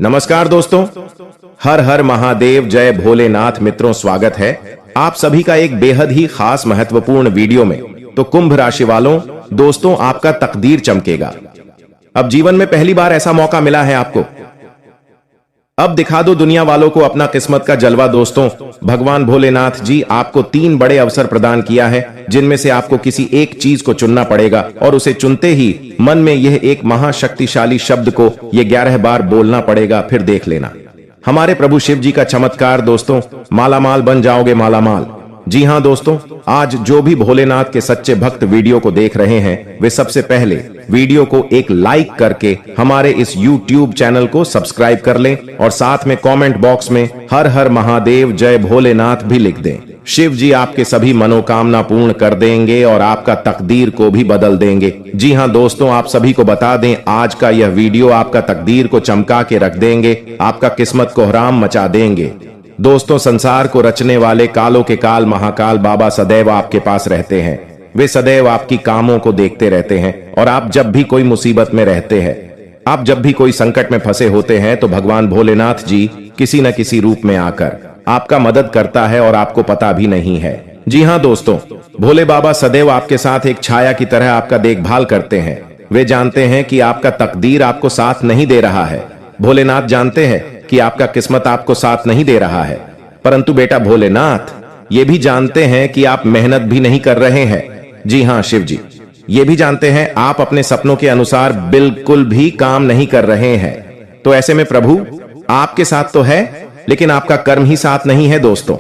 नमस्कार दोस्तों, हर हर महादेव, जय भोलेनाथ। मित्रों, स्वागत है आप सभी का एक बेहद ही खास महत्वपूर्ण वीडियो में। तो कुंभ राशि वालों, दोस्तों, आपका तकदीर चमकेगा। अब जीवन में पहली बार ऐसा मौका मिला है आपको। अब दिखा दो दुनिया वालों को अपना किस्मत का जलवा। दोस्तों, भगवान भोलेनाथ जी आपको 3 बड़े अवसर प्रदान किया है, जिनमें से आपको किसी एक चीज को चुनना पड़ेगा और उसे चुनते ही मन में यह एक महाशक्तिशाली शब्द को ये 11 बार बोलना पड़ेगा। फिर देख लेना हमारे प्रभु शिव जी का चमत्कार। दोस्तों, मालामाल बन जाओगे, मालामाल। जी हां दोस्तों, आज जो भी भोलेनाथ के सच्चे भक्त वीडियो को देख रहे हैं, वे सबसे पहले वीडियो को एक लाइक करके हमारे इस YouTube चैनल को सब्सक्राइब कर लें और साथ में कमेंट बॉक्स में हर हर महादेव, जय भोलेनाथ भी लिख दें। शिव जी आपके सभी मनोकामना पूर्ण कर देंगे और आपका तकदीर को भी बदल देंगे। जी हां दोस्तों, आप सभी को बता दें, आज का यह वीडियो आपका तकदीर को चमका के रख देंगे, आपका किस्मत को हराम मचा देंगे। दोस्तों, संसार को रचने वाले कालों के काल महाकाल बाबा सदैव आपके पास रहते हैं। वे सदैव आपकी कामों को देखते रहते हैं और आप जब भी कोई मुसीबत में रहते हैं, आप जब भी कोई संकट में फंसे होते हैं, तो भगवान भोलेनाथ जी किसी न किसी रूप में आकर आपका मदद करता है और आपको पता भी नहीं है। जी हां दोस्तों, भोले बाबा सदैव आपके साथ एक छाया की तरह आपका देखभाल करते हैं। वे जानते हैं कि आपका तकदीर आपको साथ नहीं दे रहा है। भोलेनाथ जानते हैं कि आपका किस्मत आपको साथ नहीं दे रहा है, परंतु बेटा भोलेनाथ ये भी जानते हैं कि आप मेहनत भी नहीं कर रहे हैं। जी हां शिव जी ये भी जानते हैं आप अपने सपनों के अनुसार बिल्कुल भी काम नहीं कर रहे हैं। तो ऐसे में प्रभु आपके साथ तो है, लेकिन आपका कर्म ही साथ नहीं है। दोस्तों,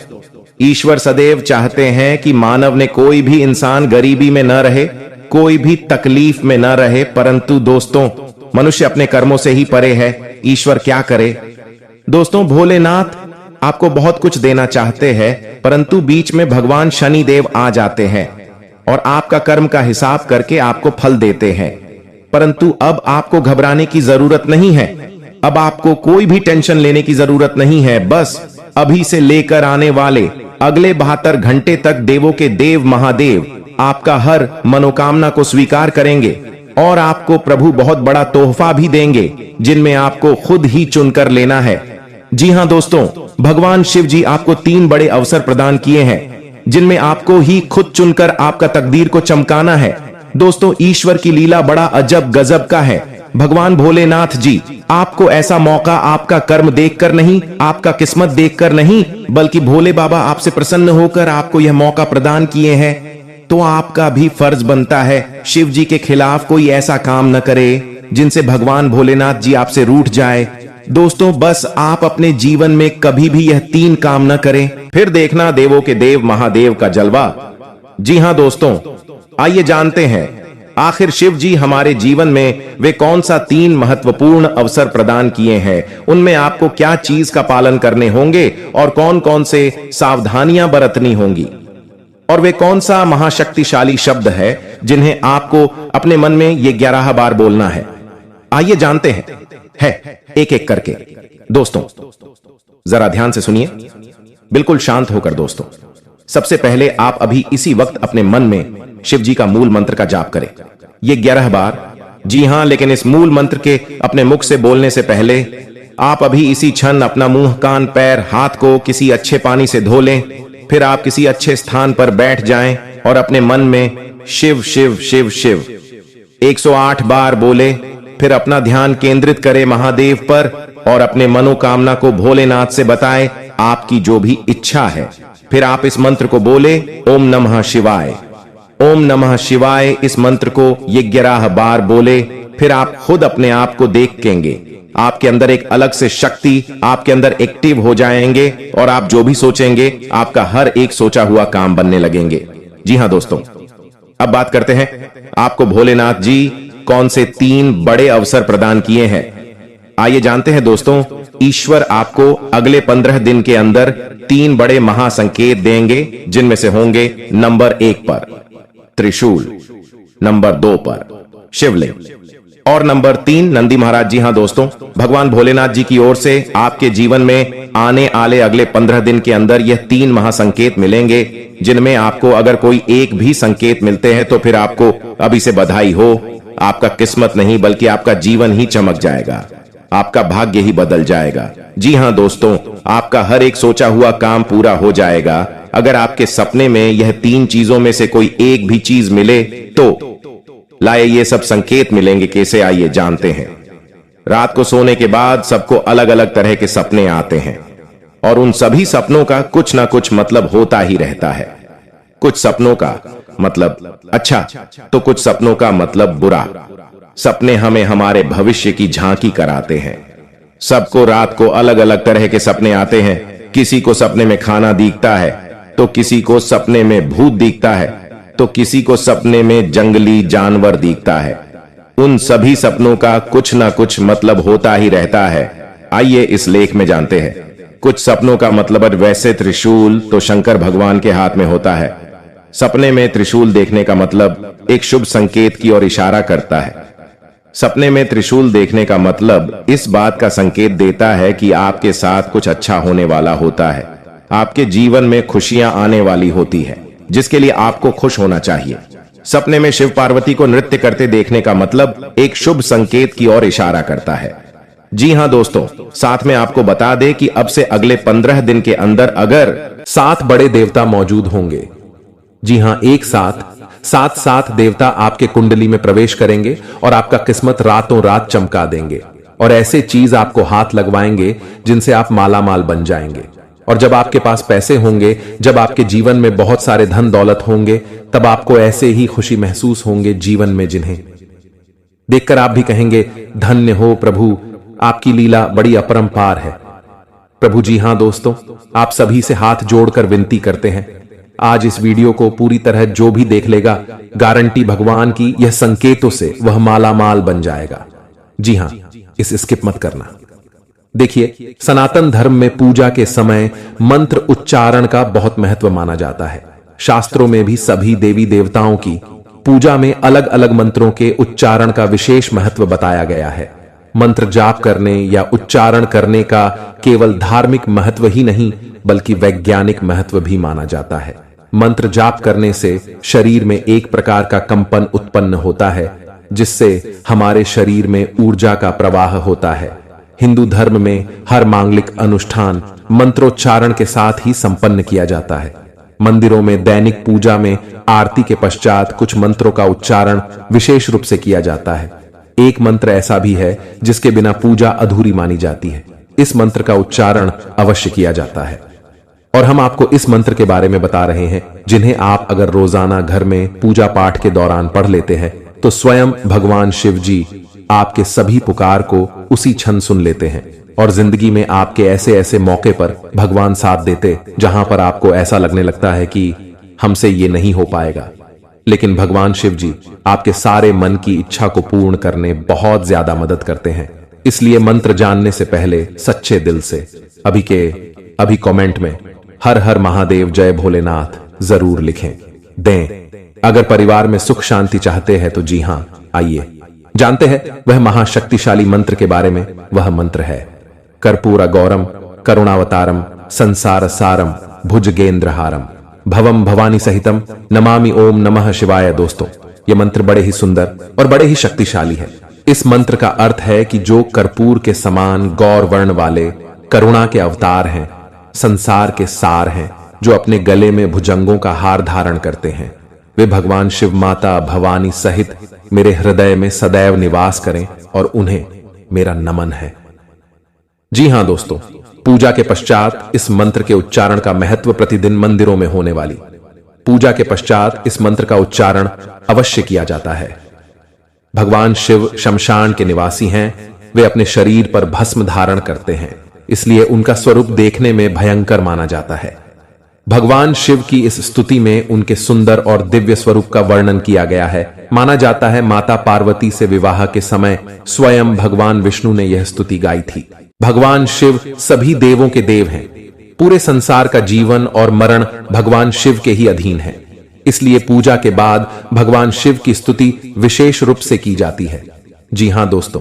ईश्वर सदैव चाहते हैं कि मानव ने कोई भी इंसान गरीबी में न रहे, कोई भी तकलीफ में न रहे, परंतु दोस्तों मनुष्य अपने कर्मों से ही परे है। ईश्वर क्या करे दोस्तों, भोलेनाथ आपको बहुत कुछ देना चाहते हैं, परंतु बीच में भगवान शनि देव आ जाते हैं और आपका कर्म का हिसाब करके आपको फल देते हैं। परंतु अब आपको घबराने की जरूरत नहीं है, अब आपको कोई भी टेंशन लेने की जरूरत नहीं है। बस अभी से लेकर आने वाले अगले 72 घंटे तक देवों के देव महादेव आपका हर मनोकामना को स्वीकार करेंगे और आपको प्रभु बहुत बड़ा तोहफा भी देंगे, जिनमें आपको खुद ही चुनकर लेना है। जी हां दोस्तों, भगवान शिव जी आपको 3 बड़े अवसर प्रदान किए हैं, जिनमें आपको ही खुद चुनकर आपका तकदीर को चमकाना है। दोस्तों, ईश्वर की लीला बड़ा अजब गजब का है। भगवान भोलेनाथ जी आपको ऐसा मौका आपका कर्म देखकर नहीं, आपका किस्मत देखकर नहीं, बल्कि भोले बाबा आपसे प्रसन्न होकर आपको यह मौका प्रदान किए हैं। तो आपका भी फर्ज बनता है शिव जी के खिलाफ कोई ऐसा काम न करे जिनसे भगवान भोलेनाथ जी आपसे रूठ जाए। दोस्तों, बस आप अपने जीवन में कभी भी यह 3 काम न करें, फिर देखना देवों के देव महादेव का जलवा। जी हां दोस्तों, आइए जानते हैं आखिर शिव जी हमारे जीवन में वे कौन सा 3 महत्वपूर्ण अवसर प्रदान किए हैं, उनमें आपको क्या चीज का पालन करने होंगे और कौन कौन से सावधानियां बरतनी होंगी, और वे कौन सा महाशक्तिशाली शब्द है जिन्हें आपको अपने मन में ये 11 बार बोलना है। आइए जानते हैं एक एक करके। दोस्तों, जरा ध्यान से सुनिए, बिल्कुल शांत होकर। दोस्तों, सबसे पहले आप अभी इसी वक्त अपने मन में शिव जी का मूल मंत्र का जाप करें, ये 11 बार। जी हां, लेकिन इस मूल मंत्र के अपने मुख से बोलने से पहले आप अभी इसी क्षण अपना मुंह, कान, पैर, हाथ को किसी अच्छे पानी से धो लें। फिर आप किसी अच्छे स्थान पर बैठ जाएं और अपने मन में शिव शिव शिव शिव 108 बार बोले। फिर अपना ध्यान केंद्रित करें महादेव पर और अपने मनोकामना को भोलेनाथ से बताएं, आपकी जो भी इच्छा है। फिर आप इस मंत्र को बोले, ओम नमः शिवाय, ओम नमः शिवाय। इस मंत्र को ये 11 बार बोले। फिर आप खुद अपने आप को देखेंगे, आपके अंदर एक अलग से शक्ति आपके अंदर एक्टिव हो जाएंगे और आप जो भी सोचेंगे आपका हर एक सोचा हुआ काम बनने लगेंगे। जी हां दोस्तों, अब बात करते हैं आपको भोलेनाथ जी कौन से 3 बड़े अवसर प्रदान किए हैं। आइए जानते हैं दोस्तों, ईश्वर आपको अगले 15 दिन के अंदर 3 बड़े महासंकेत देंगे, जिनमें से होंगे नंबर 1 पर त्रिशूल, नंबर 2 पर शिवलिंग और नंबर 3 नंदी महाराज। जी हां दोस्तों, भगवान भोलेनाथ जी की ओर से आपके जीवन में आने वाले अगले 15 दिन के अंदर यह 3 महासंकेत मिलेंगे, जिनमें आपको अगर कोई एक भी संकेत मिलते हैं तो फिर आपको अभी से बधाई हो। आपका किस्मत नहीं बल्कि आपका जीवन ही चमक जाएगा। आपका भाग्य ही बदल जाएगा। जी हाँ दोस्तों, आपका हर एक सोचा हुआ काम पूरा हो जाएगा। अगर आपके सपने में यह 3 चीजों में से कोई एक भी चीज मिले तो लाए ये सब संकेत मिलेंगे। कैसे, आइए जानते हैं। रात को सोने के बाद सबको अलग अलग तरह के सपने आते हैं और उन सभी सपनों का कुछ ना कुछ मतलब होता ही रहता है। कुछ सपनों का मतलब अच्छा तो कुछ सपनों का मतलब बुरा। सपने हमें हमारे भविष्य की झांकी कराते हैं। सबको रात को अलग अलग तरह के सपने आते हैं। किसी को सपने में खाना दिखता है, तो किसी को सपने में भूत दिखता है, तो किसी को सपने में जंगली जानवर दिखता है। उन सभी सपनों का कुछ ना कुछ मतलब होता ही रहता है। आइए इस लेख में जानते हैं। कुछ सपनों का मतलब वैसे त्रिशूल तो शंकर भगवान के हाथ में होता है। सपने में त्रिशूल देखने का मतलब एक शुभ संकेत की ओर इशारा करता है। सपने में त्रिशूल देखने का मतलब इस बात का संकेत देता है कि आपके साथ कुछ अच्छा होने वाला होता है। आपके जीवन में खुशियां आने वाली होती है, जिसके लिए आपको खुश होना चाहिए। सपने में शिव पार्वती को नृत्य करते देखने का मतलब एक शुभ संकेत की ओर इशारा करता है। जी हां दोस्तों, साथ में आपको बता दें कि अब से अगले 15 दिन के अंदर अगर 7 बड़े देवता मौजूद होंगे। जी हां, एक साथ 7 देवता आपके कुंडली में प्रवेश करेंगे और आपका किस्मत रातों रात चमका देंगे और ऐसे चीज आपको हाथ लगवाएंगे जिनसे आप मालामाल बन जाएंगे। और जब आपके पास पैसे होंगे, जब आपके जीवन में बहुत सारे धन दौलत होंगे, तब आपको ऐसे ही खुशी महसूस होंगे जीवन में, जिन्हें देखकर आप भी कहेंगे, धन्य हो प्रभु, आपकी लीला बड़ी अपरंपार है प्रभु। जी हां दोस्तों, आप सभी से हाथ जोड़कर विनती करते हैं, आज इस वीडियो को पूरी तरह जो भी देख लेगा, गारंटी भगवान की यह संकेतों से वह मालामाल बन जाएगा। जी हां, इस स्किप मत करना। देखिए, सनातन धर्म में पूजा के समय मंत्र उच्चारण का बहुत महत्व माना जाता है। शास्त्रों में भी सभी देवी देवताओं की पूजा में अलग अलग मंत्रों के उच्चारण का विशेष महत्व बताया गया है। मंत्र जाप करने या उच्चारण करने का केवल धार्मिक महत्व ही नहीं, बल्कि वैज्ञानिक महत्व भी माना जाता है। मंत्र जाप करने से शरीर में एक प्रकार का कंपन उत्पन्न होता है, जिससे हमारे शरीर में ऊर्जा का प्रवाह होता है। हिंदू धर्म में हर मांगलिक अनुष्ठान मंत्रोच्चारण के साथ ही संपन्न किया जाता है। मंदिरों में दैनिक पूजा में आरती के पश्चात कुछ मंत्रों का उच्चारण विशेष रूप से किया जाता है। एक मंत्र ऐसा भी है जिसके बिना पूजा अधूरी मानी जाती है। इस मंत्र का उच्चारण अवश्य किया जाता है और हम आपको इस मंत्र के बारे में बता रहे हैं, जिन्हें आप अगर रोजाना घर में पूजा पाठ के दौरान पढ़ लेते हैं तो स्वयं भगवान शिव जी आपके सभी पुकार को उसी क्षण सुन लेते हैं और जिंदगी में आपके ऐसे ऐसे मौके पर भगवान साथ देते जहां पर आपको ऐसा लगने लगता है कि हमसे ये नहीं हो पाएगा, लेकिन भगवान शिव जी आपके सारे मन की इच्छा को पूर्ण करने बहुत ज्यादा मदद करते हैं। इसलिए मंत्र जानने से पहले सच्चे दिल से अभी कमेंट में हर हर महादेव जय भोलेनाथ जरूर लिखें दें। अगर परिवार में सुख शांति चाहते हैं तो जी हां, आइए जानते हैं वह महाशक्तिशाली मंत्र के बारे में। वह मंत्र है कर्पूर गौरम करुणावतारम संसार सारम भुजगेंद्रहारम भवम भवानी सहितम नमामि ओम नमः शिवाय। दोस्तों, यह मंत्र बड़े ही सुंदर और बड़े ही शक्तिशाली है। इस मंत्र का अर्थ है कि जो कर्पूर के समान गौर वर्ण वाले करुणा के अवतार हैं, संसार के सार हैं, जो अपने गले में भुजंगों का हार धारण करते हैं, वे भगवान शिव माता भवानी सहित मेरे हृदय में सदैव निवास करें और उन्हें मेरा नमन है। जी हां दोस्तों, पूजा के पश्चात इस मंत्र के उच्चारण का महत्व प्रतिदिन मंदिरों में होने वाली पूजा के पश्चात इस मंत्र का उच्चारण अवश्य किया जाता है। भगवान शिव शमशान के निवासी हैं। वे अपने शरीर पर भस्म धारण करते हैं, इसलिए उनका स्वरूप देखने में भयंकर माना जाता है। भगवान शिव की इस स्तुति में उनके सुंदर और दिव्य स्वरूप का वर्णन किया गया है। माना जाता है माता पार्वती से विवाह के समय स्वयं भगवान विष्णु ने यह स्तुति गाई थी। भगवान शिव सभी देवों के देव हैं। पूरे संसार का जीवन और मरण भगवान शिव के ही अधीन है। इसलिए पूजा के बाद भगवान शिव की स्तुति विशेष रूप से की जाती है। जी हां दोस्तों,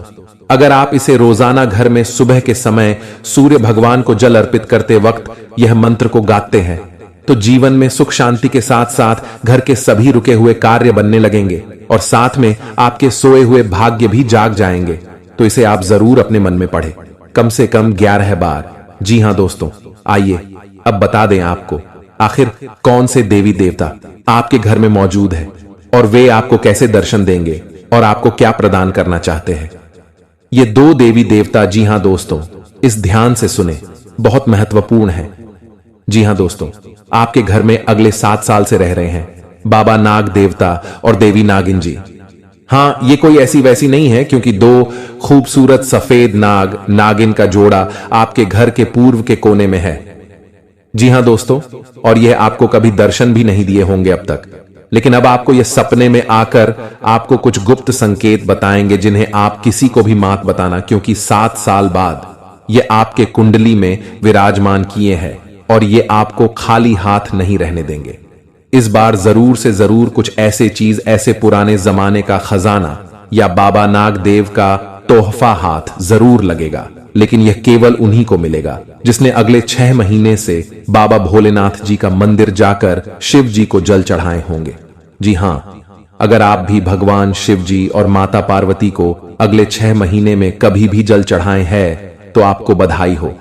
अगर आप इसे रोजाना घर में सुबह के समय सूर्य भगवान को जल अर्पित करते वक्त यह मंत्र को गाते हैं तो जीवन में सुख शांति के साथ साथ घर के सभी रुके हुए कार्य बनने लगेंगे और साथ में आपके सोए हुए भाग्य भी जाग जाएंगे। तो इसे आप जरूर अपने मन में पढ़ें, कम से कम 11 बार। जी हां दोस्तों, आइए अब बता दें आपको आखिर कौन से देवी देवता आपके घर में मौजूद है और वे आपको कैसे दर्शन देंगे और आपको क्या प्रदान करना चाहते हैं। ये 2 देवी देवता, जी हां दोस्तों, इस ध्यान से सुने, बहुत महत्वपूर्ण है। जी हां दोस्तों, आपके घर में अगले 7 साल से रह रहे हैं बाबा नाग देवता और देवी नागिन जी। हां, ये कोई ऐसी वैसी नहीं है, क्योंकि 2 खूबसूरत सफेद नाग नागिन का जोड़ा आपके घर के पूर्व के कोने में है। जी हां दोस्तों, और यह आपको कभी दर्शन भी नहीं दिए होंगे अब तक, लेकिन अब आपको यह सपने में आकर आपको कुछ गुप्त संकेत बताएंगे जिन्हें आप किसी को भी मत बताना, क्योंकि 7 साल बाद ये आपके कुंडली में विराजमान किए हैं और ये आपको खाली हाथ नहीं रहने देंगे। इस बार जरूर से जरूर कुछ ऐसे चीज, ऐसे पुराने जमाने का खजाना या बाबा नाग देव का तोहफा हाथ जरूर लगेगा, लेकिन यह केवल उन्हीं को मिलेगा जिसने अगले 6 महीने से बाबा भोलेनाथ जी का मंदिर जाकर शिव जी को जल चढ़ाए होंगे। जी हां, अगर आप भी भगवान शिव जी और माता पार्वती को अगले 6 महीने में कभी भी जल चढ़ाए हैं तो आपको बधाई हो।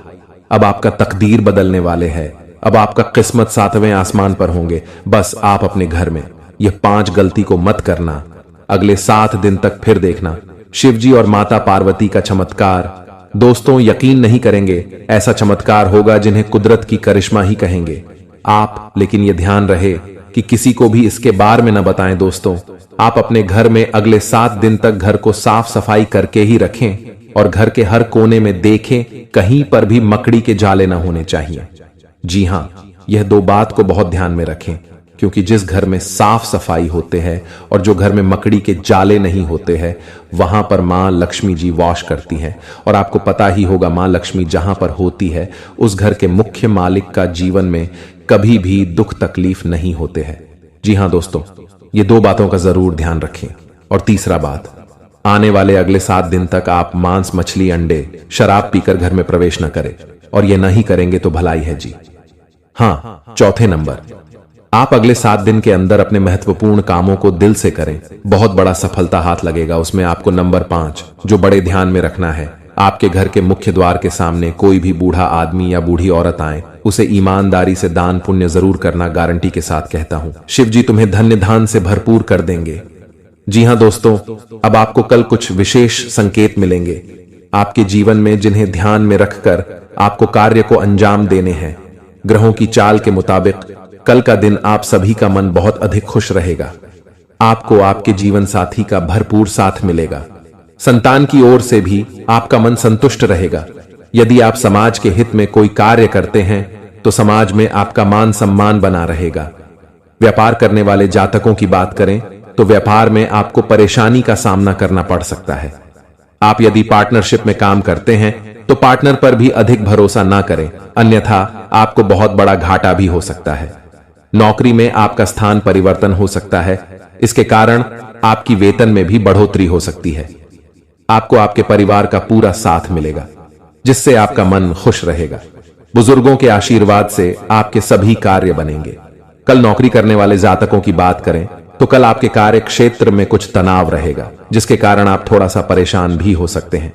अब आपका तकदीर बदलने वाले है। अब आपका किस्मत 7वें आसमान पर होंगे। बस आप अपने घर में यह 5 गलती को मत करना। अगले 7 दिन तक फिर देखना शिव जी और माता पार्वती का चमत्कार। दोस्तों, यकीन नहीं करेंगे, ऐसा चमत्कार होगा जिन्हें कुदरत की करिश्मा ही कहेंगे आप। लेकिन यह ध्यान रहे कि किसी को भी इसके बारे में न बताएं। दोस्तों, आप अपने घर में अगले 7 दिन तक घर को साफ सफाई करके ही रखें और घर के हर कोने में देखें, कहीं पर भी मकड़ी के जाले न होने चाहिए। जी हां, यह 2 बात को बहुत ध्यान में रखें, क्योंकि जिस घर में साफ सफाई होते हैं और जो घर में मकड़ी के जाले नहीं होते हैं, वहां पर मां लक्ष्मी जी वास करती हैं। और आपको पता ही होगा, मां लक्ष्मी जहां पर होती है उस घर के मुख्य मालिक का जीवन में कभी भी दुख तकलीफ नहीं होते हैं। जी हां दोस्तों, ये 2 बातों का जरूर ध्यान रखें। और तीसरा बात, आने वाले अगले 7 दिन तक आप मांस, मछली, अंडे, शराब पीकर घर में प्रवेश न करें, और ये नहीं करेंगे तो भलाई है जी। हाँ, चौथे नंबर, आप अगले 7 दिन के अंदर अपने महत्वपूर्ण कामों को दिल से करें, बहुत बड़ा सफलता हाथ लगेगा। उसमें आपको नंबर 5 जो बड़े ध्यान में रखना है, आपके घर के मुख्य द्वार के सामने कोई भी बूढ़ा आदमी या बूढ़ी औरत आए, उसे ईमानदारी से दान पुण्य जरूर करना। गारंटी के साथ कहता हूं, शिव जी तुम्हें धन्य धान से भरपूर कर देंगे। जी हां दोस्तों, अब आपको कल कुछ विशेष संकेत मिलेंगे आपके जीवन में, जिन्हें ध्यान में रखकर आपको कार्य को अंजाम देने हैं। ग्रहों की चाल के मुताबिक कल का दिन आप सभी का मन बहुत अधिक खुश रहेगा। आपको आपके जीवन साथी का भरपूर साथ मिलेगा। संतान की ओर से भी आपका मन संतुष्ट रहेगा। यदि आप समाज के हित में कोई कार्य करते हैं तो समाज में आपका मान सम्मान बना रहेगा। व्यापार करने वाले जातकों की बात करें तो व्यापार में आपको परेशानी का सामना करना पड़ सकता है। आप यदि पार्टनरशिप में काम करते हैं तो पार्टनर पर भी अधिक भरोसा ना करें, अन्यथा आपको बहुत बड़ा घाटा भी हो सकता है। नौकरी में आपका स्थान परिवर्तन हो सकता है, इसके कारण आपकी वेतन में भी बढ़ोतरी हो सकती है। आपको आपके परिवार का पूरा साथ मिलेगा, जिससे आपका मन खुश रहेगा। बुजुर्गों के आशीर्वाद से आपके सभी कार्य बनेंगे। कल नौकरी करने वाले जातकों की बात करें तो कल आपके कार्य क्षेत्र में कुछ तनाव रहेगा, जिसके कारण आप थोड़ा सा परेशान भी हो सकते हैं।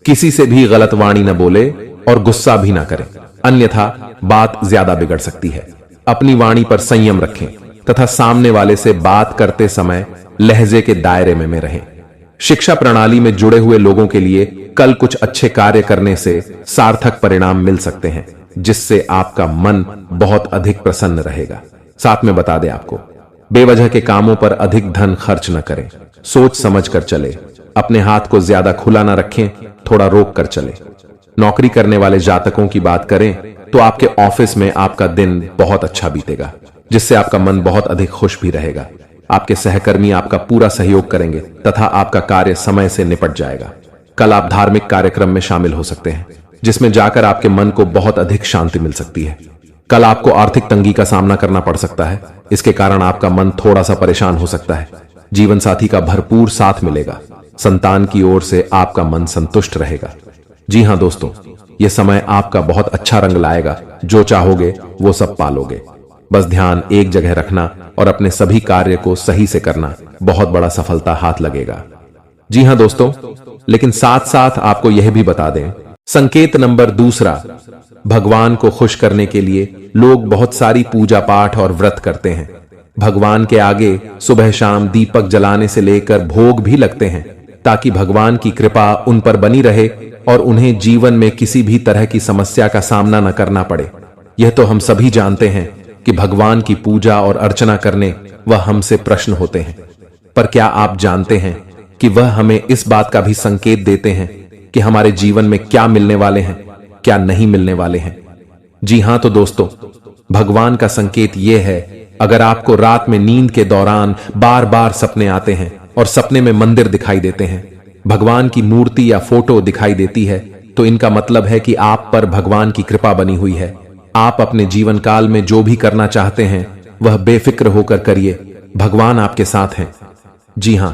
किसी से भी गलत वाणी न बोले और गुस्सा भी ना करें, अन्यथा बात ज्यादा बिगड़ सकती है। अपनी वाणी पर संयम रखें तथा सामने वाले से बात करते समय लहजे के दायरे में रहें। शिक्षा प्रणाली में जुड़े हुए लोगों के लिए कल कुछ अच्छे कार्य करने से सार्थक परिणाम मिल सकते हैं, जिससे आपका मन बहुत अधिक प्रसन्न रहेगा। साथ में बता दें आपको, बेवजह के कामों पर अधिक धन खर्च न करें, सोच समझ कर चले। अपने हाथ को ज्यादा खुला न रखें, थोड़ा रोक कर चले। नौकरी करने वाले जातकों की बात करें तो आपके ऑफिस में आपका दिन बहुत अच्छा बीतेगा, जिससे आपका मन बहुत अधिक खुश भी रहेगा। आपके सहकर्मी आपका पूरा सहयोग करेंगे तथा आपका कार्य समय से निपट जाएगा। कल आप धार्मिक कार्यक्रम में शामिल हो सकते हैं, जिसमें जाकर आपके मन को बहुत अधिक शांति मिल सकती है। कल आपको आर्थिक तंगी का सामना करना पड़ सकता है, इसके कारण आपका मन थोड़ा सा परेशान हो सकता है। जीवन साथी का भरपूर साथ मिलेगा। संतान की ओर से आपका मन संतुष्ट रहेगा। जी हां दोस्तों, यह समय आपका बहुत अच्छा रंग लाएगा। जो चाहोगे वो सब पालोगे। बस ध्यान एक जगह रखना और अपने सभी कार्य को सही से करना, बहुत बड़ा सफलता हाथ लगेगा। जी हां दोस्तों, लेकिन साथ साथ आपको यह भी बता दें, संकेत नंबर दूसरा, भगवान को खुश करने के लिए लोग बहुत सारी पूजा पाठ और व्रत करते हैं। भगवान के आगे सुबह शाम दीपक जलाने से लेकर भोग भी लगते हैं ताकि भगवान की कृपा उन पर बनी रहे और उन्हें जीवन में किसी भी तरह की समस्या का सामना न करना पड़े। यह तो हम सभी जानते हैं कि भगवान की पूजा और अर्चना करने वह हमसे प्रश्न होते हैं, पर क्या आप जानते हैं कि वह हमें इस बात का भी संकेत देते हैं कि हमारे जीवन में क्या मिलने वाले हैं, क्या नहीं मिलने वाले हैं। जी हां तो दोस्तों, भगवान का संकेत यह है, अगर आपको रात में नींद के दौरान बार बार सपने आते हैं और सपने में मंदिर दिखाई देते हैं, भगवान की मूर्ति या फोटो दिखाई देती है, तो इनका मतलब है कि आप पर भगवान की कृपा बनी हुई है। आप अपने जीवन काल में जो भी करना चाहते हैं वह बेफिक्र होकर करिए, भगवान आपके साथ हैं। जी हां,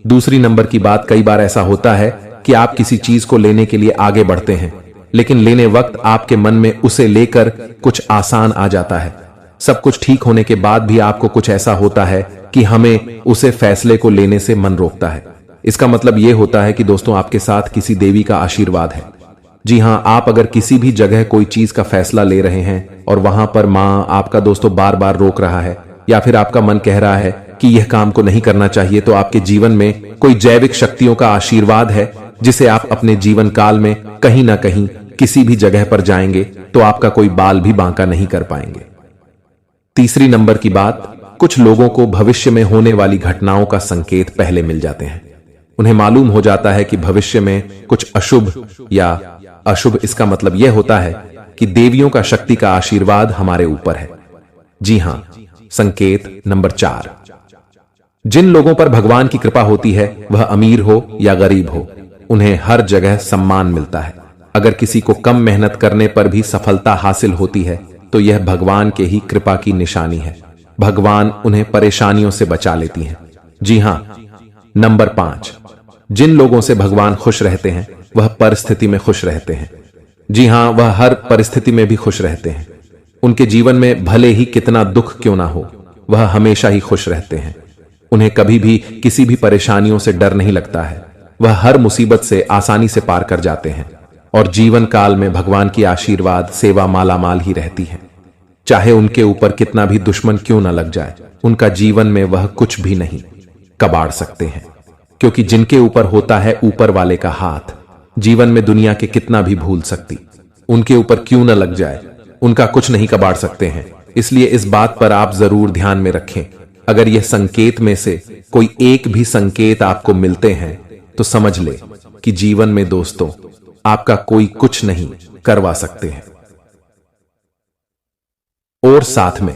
दूसरी नंबर की बात, कई बार ऐसा होता है कि आप किसी चीज को लेने के लिए आगे बढ़ते हैं, लेकिन लेने वक्त आपके मन में उसे लेकर कुछ आसान आ जाता है। सब कुछ ठीक होने के बाद भी आपको कुछ ऐसा होता है कि हमें उसे फैसले को लेने से मन रोकता है। इसका मतलब यह होता है कि दोस्तों आपके साथ किसी देवी का आशीर्वाद है। जी हां, आप अगर किसी भी जगह कोई चीज का फैसला ले रहे हैं और वहां पर मां आपका दोस्तों बार बार रोक रहा है या फिर आपका मन कह रहा है कि यह काम को नहीं करना चाहिए, तो आपके जीवन में कोई जैविक शक्तियों का आशीर्वाद है जिसे आप अपने जीवन काल में कहीं ना कहीं किसी भी जगह पर जाएंगे तो आपका कोई बाल भी बांका नहीं कर पाएंगे। तीसरी नंबर की बात, कुछ लोगों को भविष्य में होने वाली घटनाओं का संकेत पहले मिल जाते हैं। उन्हें मालूम हो जाता है कि भविष्य में कुछ अशुभ या अशुभ, इसका मतलब यह होता है कि देवियों का शक्ति का आशीर्वाद हमारे ऊपर है। जी हां, संकेत नंबर 4, जिन लोगों पर भगवान की कृपा होती है, वह अमीर हो या गरीब हो, उन्हें हर जगह सम्मान मिलता है। अगर किसी को कम मेहनत करने पर भी सफलता हासिल होती है तो यह भगवान के ही कृपा की निशानी है। भगवान उन्हें परेशानियों से बचा लेती हैं। जी हां, नंबर 5, जिन लोगों से भगवान खुश रहते हैं वह परिस्थिति में खुश रहते हैं। जी हां, वह हर परिस्थिति में भी खुश रहते हैं। उनके जीवन में भले ही कितना दुख क्यों ना हो, वह हमेशा ही खुश रहते हैं। उन्हें कभी भी किसी भी परेशानियों से डर नहीं लगता है। वह हर मुसीबत से आसानी से पार कर जाते हैं और जीवन काल में भगवान की आशीर्वाद सेवा मालामाल ही रहती है। चाहे उनके ऊपर कितना भी दुश्मन क्यों न लग जाए, उनका जीवन में वह कुछ भी नहीं कबाड़ सकते हैं, क्योंकि जिनके ऊपर होता है ऊपर वाले का हाथ, जीवन में दुनिया के कितना भी भूल सकती, उनके ऊपर क्यों न लग जाए, उनका कुछ नहीं कबाड़ सकते हैं। इसलिए इस बात पर आप जरूर ध्यान में रखें। अगर यह संकेत में से कोई एक भी संकेत आपको मिलते हैं तो समझ ले कि जीवन में दोस्तों आपका कोई कुछ नहीं करवा सकते हैं। और साथ में